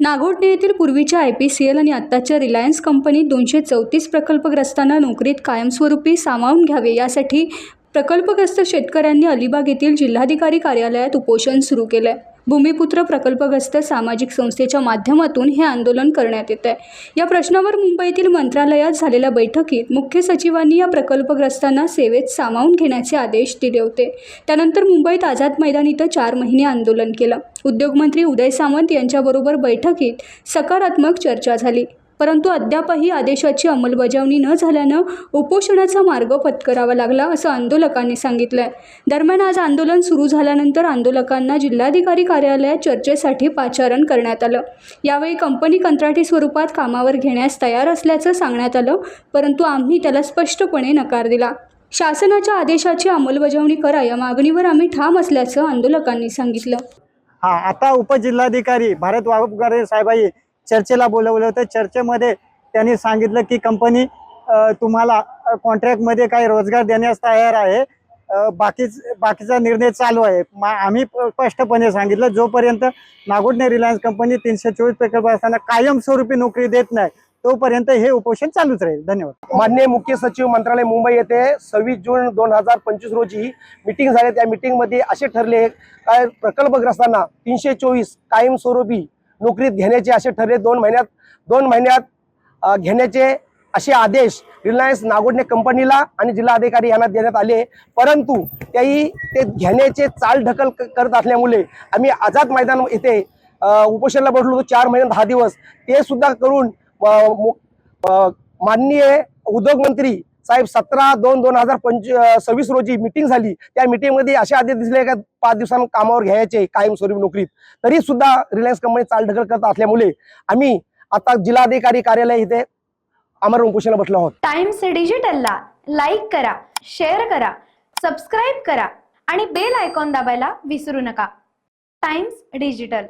नागोठणे येथील पूर्वीच्या IPCL आणि आत्ताच्या रिलायन्स कंपनीत 234 प्रकल्पग्रस्तांना नोकरीत कायमस्वरूपी सामावून घ्यावे यासाठी प्रकल्पग्रस्त शेतकऱ्यांनी अलिबाग येथील जिल्हाधिकारी कार्यालयात उपोषण सुरू केले. भूमिपुत्र प्रकल्पग्रस्त सामाजिक संस्थेच्या माध्यमातून हे आंदोलन करण्यात येत आहे. या प्रश्नावर मुंबईतील मंत्रालयात झालेल्या बैठकीत मुख्य सचिवांनी या प्रकल्पग्रस्तांना सेवेत सामावून घेण्याचे आदेश दिले होते. त्यानंतर मुंबईत आझाद मैदान इथं 4 महिने आंदोलन केलं. उद्योगमंत्री उदय सामंत यांच्याबरोबर बैठकीत सकारात्मक चर्चा झाली, परंतु अद्यापही आदेशाची अंमलबजावणी न झाल्यानं उपोषणाचा मार्ग पत्करावा लागला असं आंदोलकांनी सांगितलं. दरम्यान आज आंदोलन सुरू झाल्यानंतर आंदोलकांना जिल्हाधिकारी कार्यालयात चर्चेसाठी पाचारण करण्यात आलं. यावेळी कंपनी कंत्राटी स्वरूपात कामावर घेण्यास तयार असल्याचं सांगण्यात आलं, परंतु आम्ही त्याला स्पष्टपणे नकार दिला. शासनाच्या आदेशाची अंमलबजावणी करा या मागणीवर आम्ही ठाम असल्याचं आंदोलकांनी सांगितलं. आता उपजिल्हाधिकारी भारत वाघुपकर साहेबांनी चर्चेला बोलवलं होतं. चर्चेमध्ये त्यांनी सांगितलं की कंपनी तुम्हाला कॉन्ट्रॅक्टमध्ये काही रोजगार देण्यास तयार आहे. बाकीचा निर्णय चालू आहे. आम्ही स्पष्टपणे सांगितलं, जोपर्यंत नागोठणे रिलायन्स कंपनी 324 प्रकल्प असताना कायमस्वरूपी नोकरी देत नाही तोपर्यंत हे उपोषण चालूच राहील. धन्यवाद. माननीय मुख्य सचिव मंत्रालय मुंबई येथे 26 जून 2025 रोजी मीटिंग झाली. त्या मीटिंगमध्ये असे ठरले काय प्रकल्पग्रस्तांना 324 कायमस्वरूपी नोकरीत घेण्याचे असे ठरले. 2 महिन्यात घेण्याचे असे आदेश रिलायन्स नागोठणे कंपनीला आणि जिल्हाधिकारी यांना देण्यात आले. परंतु ते घेण्याचे चालढकल करत असल्यामुळे आम्ही आझाद मैदान येथे उपोषणाला बसलो होतो 4 महिने 10 दिवस. ते सुद्धा करून माननीय उद्योगमंत्री साहेब 17/2/2026 रोजी मीटिंग झाली. त्या मीटिंगमध्ये असे आदेश दिसले का 5 दिवसांनी कामावर घ्यायचे कायमस्वरूपी नोकरीत. तरी सुद्धा रिलायन्स कंपनी चालढकल करत असल्यामुळे आम्ही आता जिल्हाधिकारी कार्यालय इथे आमरण उपोषणाला बसलो आहोत. टाइम्स डिजिटलला लाईक करा, शेअर करा, सबस्क्राईब करा आणि बेल आयकॉन दाबायला विसरू नका. Times digital.